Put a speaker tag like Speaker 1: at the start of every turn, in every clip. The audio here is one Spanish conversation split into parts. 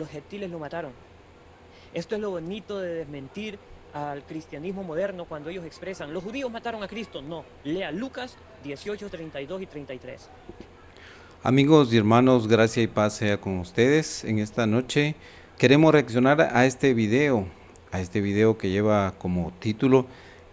Speaker 1: Los gentiles lo mataron. Esto es lo bonito de desmentir al cristianismo moderno cuando ellos expresan, los judíos mataron a Cristo. No, lea Lucas 18, 32 y 33.
Speaker 2: Amigos y hermanos, gracia y paz sea con ustedes. En esta noche queremos reaccionar a este video que lleva como título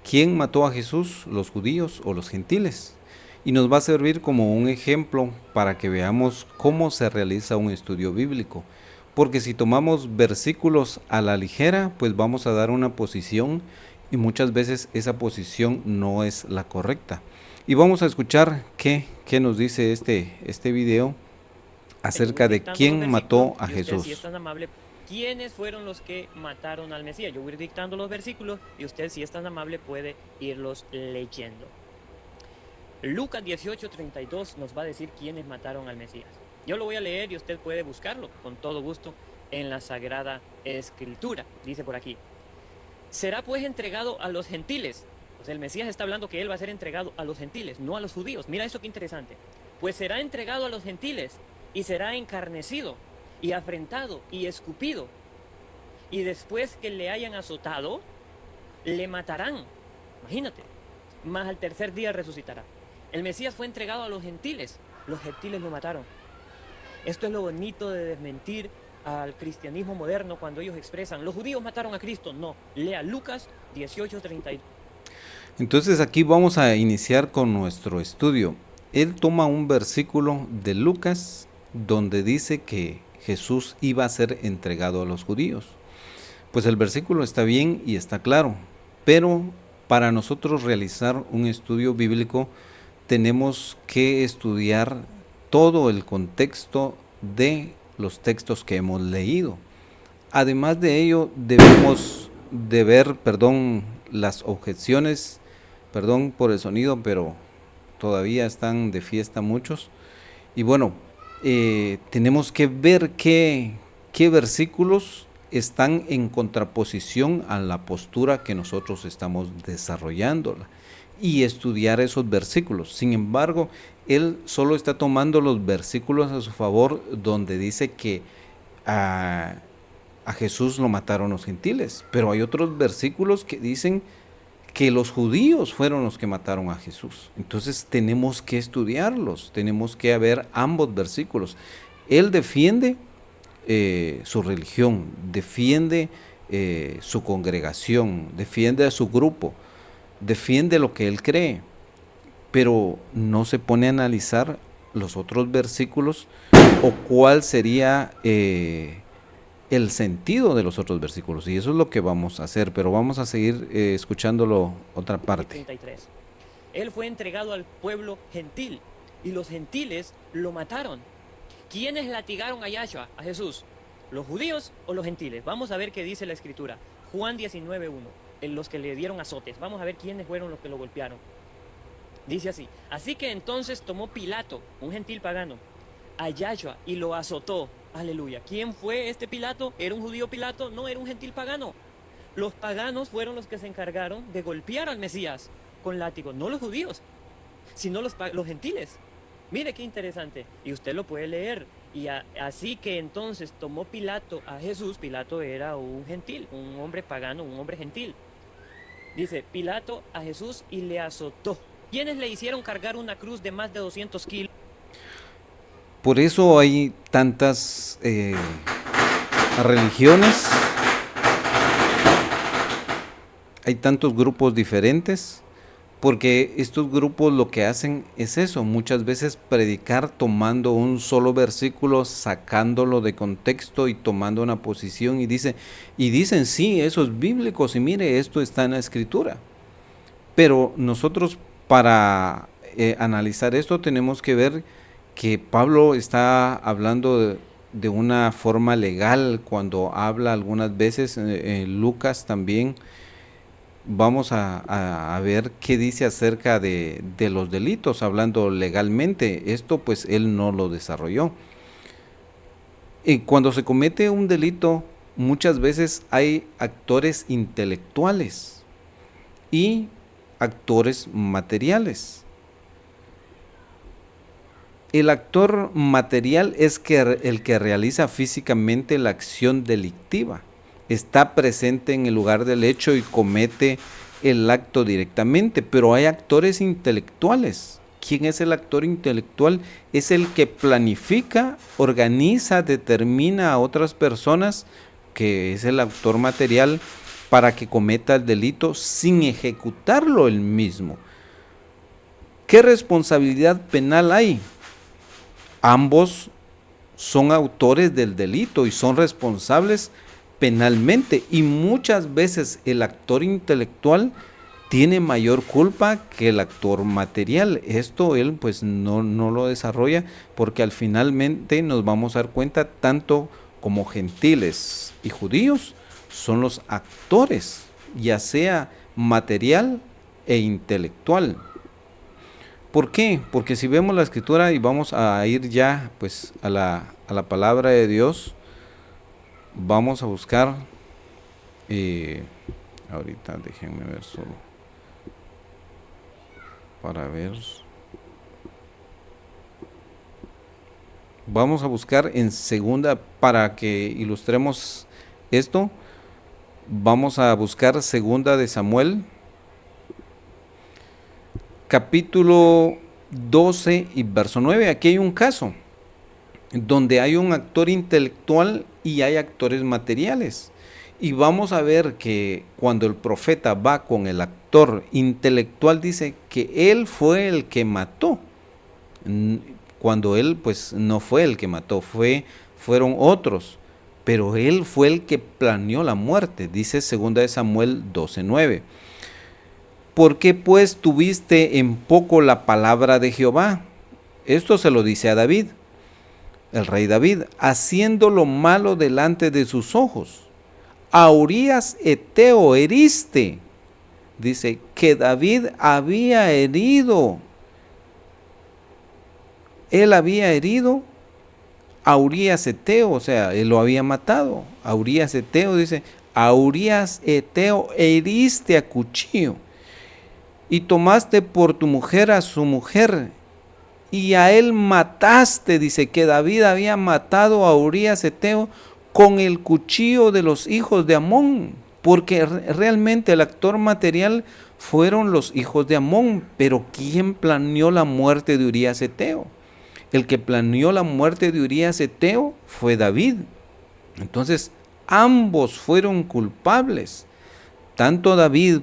Speaker 2: ¿Quién mató a Jesús, los judíos o los gentiles? Y nos va a servir como un ejemplo para que veamos cómo se realiza un estudio bíblico. Porque si tomamos versículos a la ligera, pues vamos a dar una posición y muchas veces esa posición no es la correcta. Y vamos a escuchar qué nos dice este video
Speaker 1: Yo voy a
Speaker 2: acerca
Speaker 1: ir
Speaker 2: de
Speaker 1: dictando los
Speaker 2: quién
Speaker 1: versículos
Speaker 2: mató a
Speaker 1: y usted, si es
Speaker 2: Jesús.
Speaker 1: tan amable, ¿quiénes fueron los que mataron al Mesías? Yo voy a ir dictando los versículos y usted, si es tan amable, puede irlos leyendo. Lucas 18, 32 nos va a decir quiénes mataron al Mesías. Yo lo voy a leer y usted puede buscarlo con todo gusto en la Sagrada Escritura. Dice por aquí: será pues entregado a los gentiles. O sea, el Mesías está hablando que él va a ser entregado a los gentiles, no a los judíos. Mira eso qué interesante. Pues será entregado a los gentiles y será encarnecido y afrentado y escupido. Y después que le hayan azotado, le matarán. Imagínate. Mas al tercer día resucitará. El Mesías fue entregado a los gentiles lo mataron. Esto es lo bonito de desmentir al cristianismo moderno cuando ellos expresan, los judíos mataron a Cristo. No, lea Lucas 18, 32.
Speaker 2: Entonces aquí vamos a iniciar con nuestro estudio. Él toma un versículo de Lucas donde dice que Jesús iba a ser entregado a los judíos. Pues el versículo está bien y está claro, pero para nosotros realizar un estudio bíblico tenemos que estudiar todo el contexto de los textos que hemos leído. Además de ello, debemos de ver, las objeciones, perdón por el sonido, pero todavía están de fiesta muchos. Y bueno, tenemos que ver qué versículos están en contraposición a la postura que nosotros estamos desarrollando y estudiar esos versículos. Sin embargo, él solo está tomando los versículos a su favor donde dice que a Jesús lo mataron los gentiles, pero hay otros versículos que dicen que los judíos fueron los que mataron a Jesús. Entonces tenemos que estudiarlos, tenemos que ver ambos versículos. Él defiende su religión, defiende su congregación, defiende a su grupo, defiende lo que él cree, pero no se pone a analizar los otros versículos o cuál sería el sentido de los otros versículos. Y eso es lo que vamos a hacer, pero vamos a seguir escuchándolo otra
Speaker 1: Y
Speaker 2: parte.
Speaker 1: 33. Él fue entregado al pueblo gentil y los gentiles lo mataron. ¿Quiénes latigaron a Yahshua, a Jesús? ¿Los judíos o los gentiles? Vamos a ver qué dice la escritura. Juan 19:1, en los que le dieron azotes. Vamos a ver quiénes fueron los que lo golpearon. Dice así: así que entonces tomó Pilato, un gentil pagano, a Yahshua y lo azotó. Aleluya. ¿Quién fue este Pilato? ¿Era un judío Pilato? No, era un gentil pagano. Los paganos fueron los que se encargaron de golpear al Mesías con látigos, no los judíos, sino los gentiles. Mire qué interesante. Y usted lo puede leer. Y así que entonces tomó Pilato a Jesús. Pilato era un gentil, un hombre pagano, un hombre gentil. Dice Pilato a Jesús y le azotó. ¿Quiénes le hicieron cargar una cruz de más de 200 kilos?
Speaker 2: Por eso hay tantas religiones, hay tantos grupos diferentes, porque estos grupos lo que hacen es eso, muchas veces predicar tomando un solo versículo, sacándolo de contexto y tomando una posición y dicen sí, eso es bíblico, y mire, esto está en la escritura. Pero nosotros para analizar esto tenemos que ver que Pablo está hablando de una forma legal cuando habla algunas veces, Lucas también. Vamos a ver qué dice acerca de los delitos, hablando legalmente. Esto pues él no lo desarrolló. Y cuando se comete un delito, muchas veces hay actores intelectuales y actores materiales. El actor material es el que realiza físicamente la acción delictiva. Está presente en el lugar del hecho y comete el acto directamente, pero hay actores intelectuales. ¿Quién es el actor intelectual? Es el que planifica, organiza, determina a otras personas, que es el actor material, para que cometa el delito sin ejecutarlo él mismo. ¿Qué responsabilidad penal hay? Ambos son autores del delito y son responsables penalmente, y muchas veces el actor intelectual tiene mayor culpa que el actor material. Esto él pues no lo desarrolla, porque al finalmente nos vamos a dar cuenta, tanto como gentiles y judíos son los actores, ya sea material e intelectual. ¿Por qué? Porque si vemos la escritura, y vamos a ir ya pues a la palabra de Dios, vamos a buscar, ahorita déjenme ver solo, para ver, vamos a buscar en segunda, para que ilustremos esto, vamos a buscar segunda de Samuel, capítulo 12 y verso 9. Aquí hay un caso donde hay un actor intelectual y hay actores materiales. Y vamos a ver que cuando el profeta va con el actor intelectual, dice que él fue el que mató, cuando él pues no fue el que mató, fueron otros, pero él fue el que planeó la muerte. Dice 2 de Samuel 12:9. ¿Por qué pues tuviste en poco la palabra de Jehová? Esto se lo dice a David, el rey David, haciendo lo malo delante de sus ojos. A Urías Eteo heriste. Dice que David había herido. Él había herido a Urías Eteo, o sea, él lo había matado. A Urías Eteo, dice, a Urías Eteo heriste a cuchillo. Y tomaste por tu mujer a su mujer, y a él mataste. Dice que David había matado a Urías Eteo con el cuchillo de los hijos de Amón, porque realmente el actor material fueron los hijos de Amón, pero ¿quién planeó la muerte de Urías Eteo? El que planeó la muerte de Urías Eteo fue David. Entonces ambos fueron culpables, tanto David,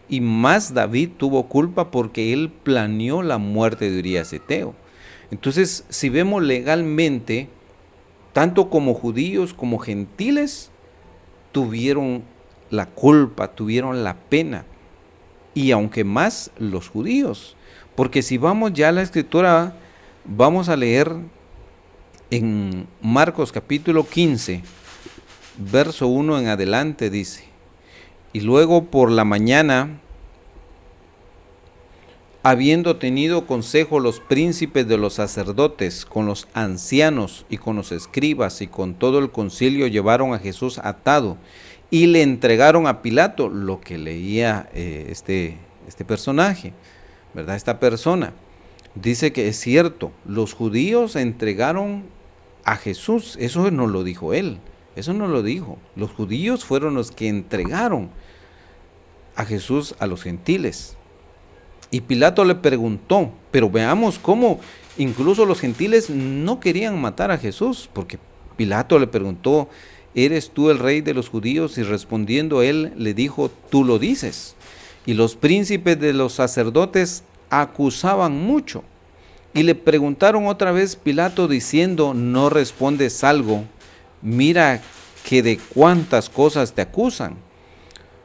Speaker 2: y más David tuvo culpa porque él planeó la muerte de Urías Eteo. Entonces, si vemos legalmente, tanto como judíos como gentiles tuvieron la culpa, tuvieron la pena, y aunque más los judíos, porque si vamos ya a la escritura, vamos a leer en Marcos capítulo 15, verso 1 en adelante, dice: y luego por la mañana, habiendo tenido consejo los príncipes de los sacerdotes con los ancianos y con los escribas y con todo el concilio, llevaron a Jesús atado y le entregaron a Pilato. Lo que leía este personaje, ¿verdad? Esta persona dice que es cierto, los judíos entregaron a Jesús. Eso no lo dijo él, eso no lo dijo. Los judíos fueron los que entregaron a Jesús a los gentiles. Y Pilato le preguntó, pero veamos cómo incluso los gentiles no querían matar a Jesús, porque Pilato le preguntó: ¿eres tú el rey de los judíos? Y respondiendo él le dijo: tú lo dices. Y los príncipes de los sacerdotes acusaban mucho y le preguntaron otra vez Pilato diciendo: ¿no respondes algo? Mira que de cuántas cosas te acusan.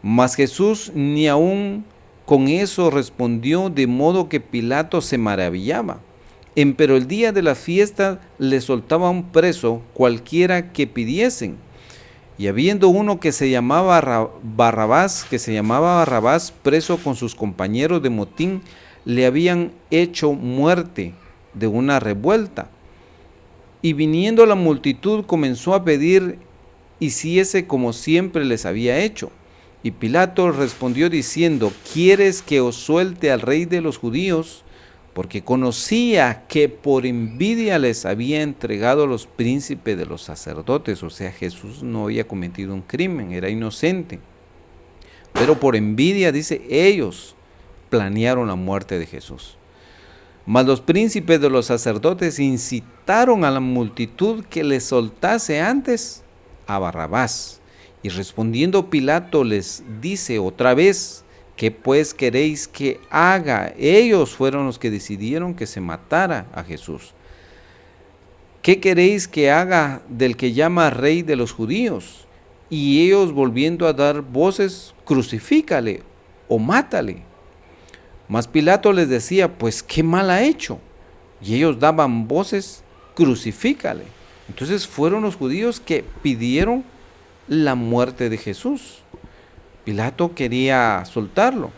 Speaker 2: Mas Jesús ni aún con eso respondió, de modo que Pilato se maravillaba. Empero el día de la fiesta le soltaban preso cualquiera que pidiesen. Y habiendo uno que se llamaba Barrabás, preso con sus compañeros de motín, le habían hecho muerte de una revuelta. Y viniendo la multitud comenzó a pedir hiciese como siempre les había hecho. Y Pilato respondió diciendo: ¿quieres que os suelte al rey de los judíos? porque conocía que por envidia les había entregado a los príncipes de los sacerdotes. O sea, Jesús no había cometido un crimen, era inocente. Pero por envidia, dice, ellos planearon la muerte de Jesús. Mas los príncipes de los sacerdotes incitaron a la multitud que les soltase antes a Barrabás. Y respondiendo Pilato les dice otra vez: ¿qué pues queréis que haga? Ellos fueron los que decidieron que se matara a Jesús. ¿Qué queréis que haga del que llama rey de los judíos? Y ellos, volviendo a dar voces: crucifícale o mátale. Mas Pilato les decía: pues qué mal ha hecho. Y ellos daban voces: crucifícale. Entonces fueron los judíos que pidieron la muerte de Jesús. Pilato quería soltarlo.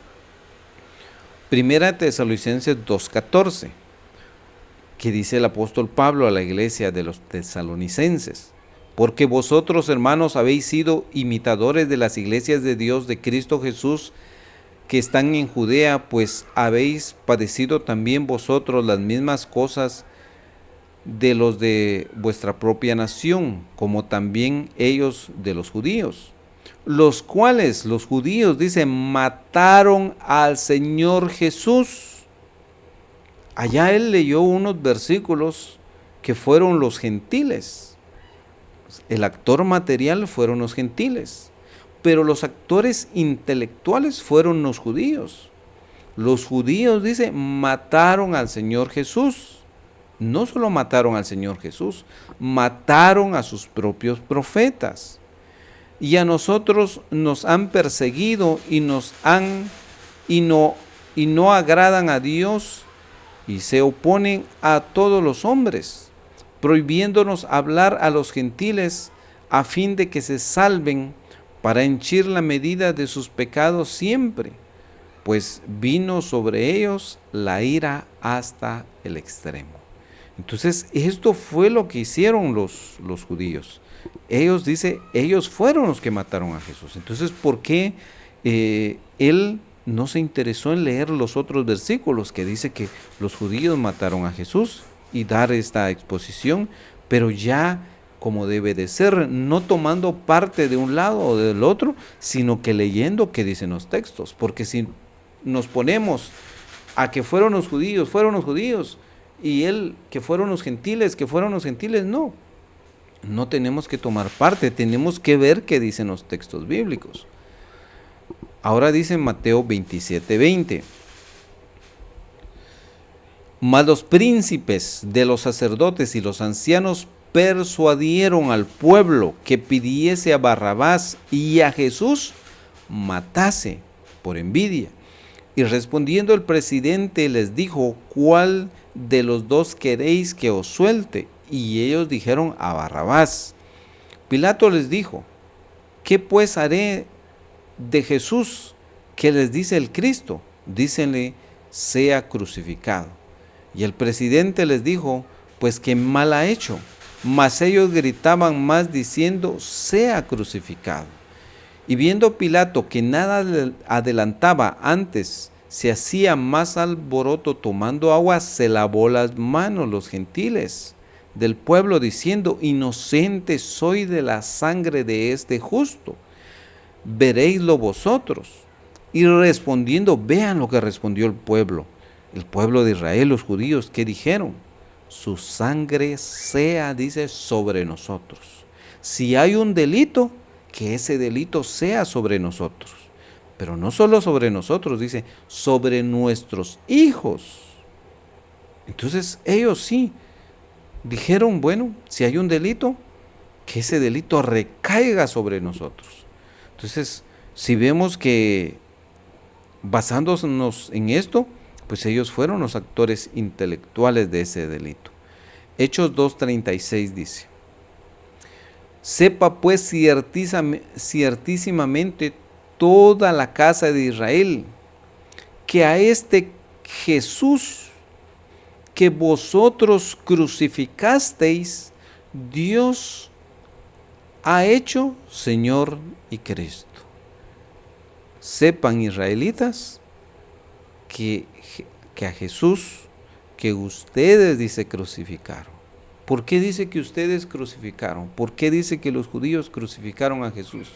Speaker 2: Primera Tesalonicenses 2:14, que dice el apóstol Pablo a la iglesia de los tesalonicenses: porque vosotros, hermanos, habéis sido imitadores de las iglesias de Dios de Cristo Jesús que están en Judea, pues habéis padecido también vosotros las mismas cosas de los de vuestra propia nación, como también ellos de los judíos, los cuales, los judíos, dice, mataron al Señor Jesús. Allá él leyó unos versículos que fueron los gentiles. El actor material fueron los gentiles, pero los actores intelectuales fueron los judíos. Los judíos, dice, mataron al Señor Jesús. No solo mataron al Señor Jesús, mataron a sus propios profetas. Y a nosotros nos han perseguido y no agradan a Dios, y se oponen a todos los hombres, prohibiéndonos hablar a los gentiles a fin de que se salven, para henchir la medida de sus pecados siempre, pues vino sobre ellos la ira hasta el extremo. Entonces, esto fue lo que hicieron los judíos. Ellos, dice, ellos fueron los que mataron a Jesús. Entonces, ¿por qué él no se interesó en leer los otros versículos que dice que los judíos mataron a Jesús y dar esta exposición, pero ya como debe de ser, no tomando parte de un lado o del otro, sino que leyendo qué dicen los textos? Porque si nos ponemos a que fueron los judíos, y él, que fueron los gentiles, no tenemos que tomar parte, tenemos que ver qué dicen los textos bíblicos. Ahora dice Mateo 27:20: mas los príncipes de los sacerdotes y los ancianos persuadieron al pueblo que pidiese a Barrabás y a Jesús matase por envidia. Y respondiendo el presidente les dijo: ¿cuál de los dos queréis que os suelte? Y ellos dijeron: a Barrabás. Pilato les dijo: ¿qué pues haré de Jesús, que les dice el Cristo? Dícenle: sea crucificado. Y el presidente les dijo: pues qué mal ha hecho. Mas ellos gritaban más diciendo: sea crucificado. Y viendo Pilato que nada adelantaba, antes se hacía más alboroto, tomando agua, se lavó las manos los gentiles del pueblo, diciendo: inocente soy de la sangre de este justo, veréislo vosotros. Y respondiendo, vean lo que respondió el pueblo de Israel, los judíos, ¿qué dijeron? Su sangre sea, dice, sobre nosotros. Si hay un delito, que ese delito sea sobre nosotros. Pero no solo sobre nosotros, dice, sobre nuestros hijos. Entonces ellos sí dijeron: bueno, si hay un delito, que ese delito recaiga sobre nosotros. Entonces, si vemos que basándonos en esto, pues ellos fueron los actores intelectuales de ese delito. Hechos 2:36 dice: sepa pues ciertísimamente toda la casa de Israel, que a este Jesús que vosotros crucificasteis, Dios ha hecho Señor y Cristo. Sepan, israelitas, que a Jesús que ustedes, dice, crucificaron. ¿Por qué dice que ustedes crucificaron? ¿Por qué dice que los judíos crucificaron a Jesús?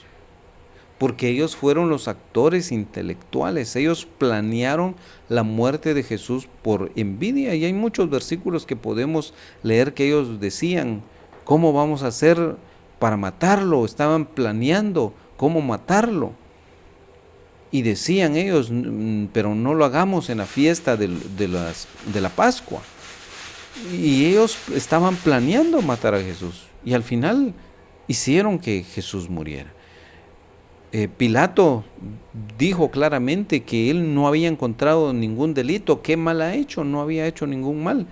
Speaker 2: Porque ellos fueron los actores intelectuales, ellos planearon la muerte de Jesús por envidia, y hay muchos versículos que podemos leer que ellos decían, ¿cómo vamos a hacer para matarlo? Estaban planeando cómo matarlo, y decían ellos, pero no lo hagamos en la fiesta de la Pascua, y ellos estaban planeando matar a Jesús, y al final hicieron que Jesús muriera. Pilato dijo claramente que él no había encontrado ningún delito. ¿Qué mal ha hecho? No había hecho ningún mal,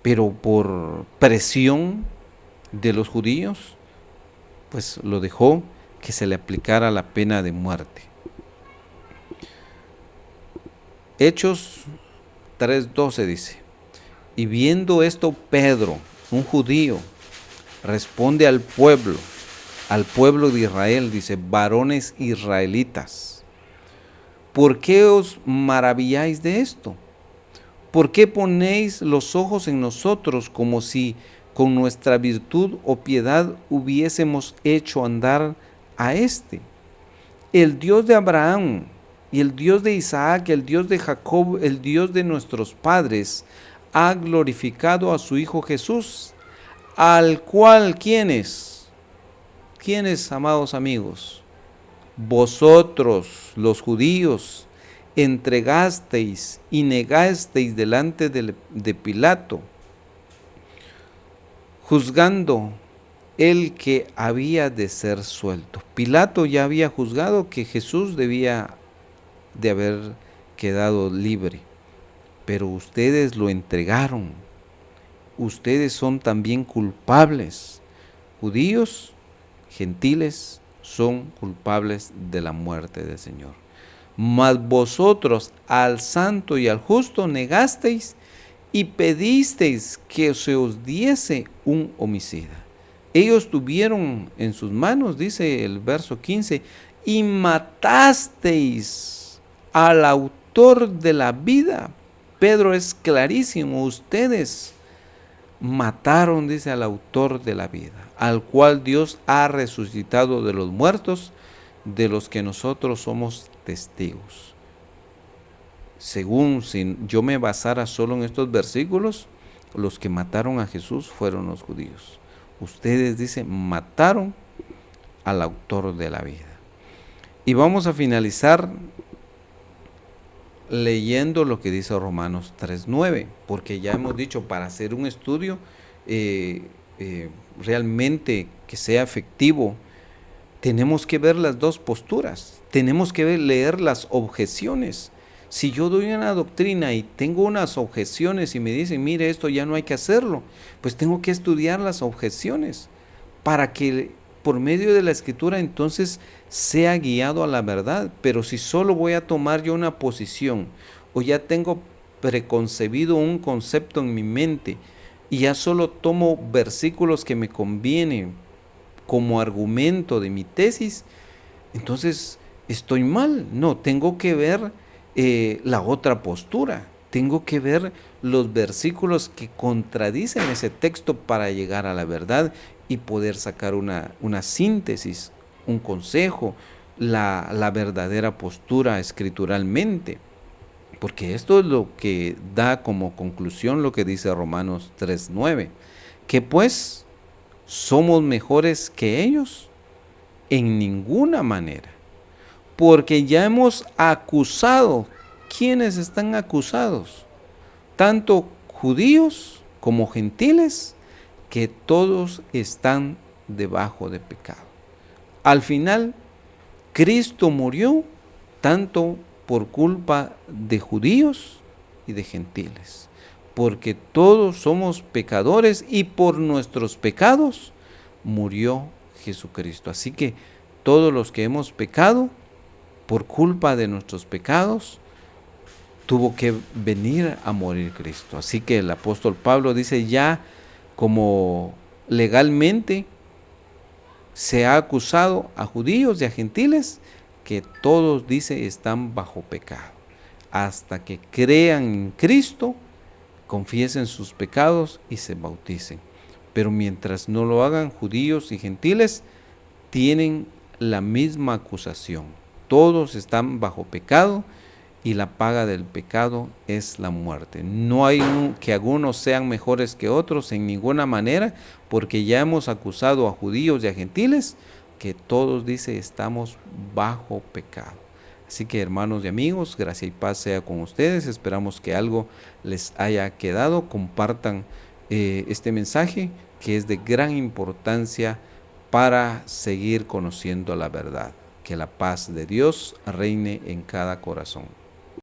Speaker 2: pero por presión de los judíos, pues lo dejó que se le aplicara la pena de muerte. Hechos 3:12 dice, y viendo esto Pedro, un judío, responde al pueblo de Israel, dice, varones israelitas, ¿por qué os maravilláis de esto? ¿Por qué ponéis los ojos en nosotros como si con nuestra virtud o piedad hubiésemos hecho andar a éste? El Dios de Abraham y el Dios de Isaac, el Dios de Jacob, el Dios de nuestros padres, ha glorificado a su Hijo Jesús, al cual, ¿quiénes, amados amigos? Vosotros, los judíos, entregasteis y negasteis delante de Pilato, juzgando el que había de ser suelto. Pilato ya había juzgado que Jesús debía de haber quedado libre, pero ustedes lo entregaron. Ustedes son también culpables. Judíos, gentiles, son culpables de la muerte del Señor. Mas vosotros al santo y al justo negasteis y pedisteis que se os diese un homicida. Ellos tuvieron en sus manos, dice el verso 15, y matasteis al autor de la vida. Pedro es clarísimo, ustedes mataron, dice, al autor de la vida, al cual Dios ha resucitado de los muertos, de los que nosotros somos testigos. Según, si yo me basara solo en estos versículos, los que mataron a Jesús fueron los judíos. Ustedes, dice, mataron al autor de la vida. Y vamos a finalizar leyendo lo que dice Romanos 3:9, porque ya hemos dicho, para hacer un estudio realmente que sea efectivo, tenemos que ver las dos posturas, tenemos que leer las objeciones. Si yo doy una doctrina y tengo unas objeciones y me dicen, mire, esto ya no hay que hacerlo, pues tengo que estudiar las objeciones para que por medio de la escritura entonces sea guiado a la verdad. Pero si solo voy a tomar yo una posición o ya tengo preconcebido un concepto en mi mente y ya solo tomo versículos que me convienen como argumento de mi tesis, entonces estoy mal. No, tengo que ver la otra postura, tengo que ver los versículos que contradicen ese texto para llegar a la verdad y poder sacar una síntesis, un consejo, la verdadera postura escrituralmente. Porque esto es lo que da como conclusión lo que dice Romanos 3:9, que pues somos mejores que ellos en ninguna manera, porque ya hemos acusado. ¿Quiénes están acusados? Tanto judíos como gentiles, que todos están debajo de pecado. Al final, Cristo murió tanto por culpa de judíos y de gentiles, porque todos somos pecadores y por nuestros pecados murió Jesucristo. Así que todos los que hemos pecado, por culpa de nuestros pecados, tuvo que venir a morir Cristo. Así que el apóstol Pablo dice, ya como legalmente se ha acusado a judíos y a gentiles, que todos, dice, están bajo pecado. Hasta que crean en Cristo, confiesen sus pecados y se bauticen. Pero mientras no lo hagan, judíos y gentiles tienen la misma acusación. Todos están bajo pecado y la paga del pecado es la muerte. No hay que algunos sean mejores que otros en ninguna manera, porque ya hemos acusado a judíos y a gentiles que todos, dice, estamos bajo pecado. Así que, hermanos y amigos, gracia y paz sea con ustedes. Esperamos que algo les haya quedado. Compartan este mensaje, que es de gran importancia para seguir conociendo la verdad. Que la paz de Dios reine en cada corazón.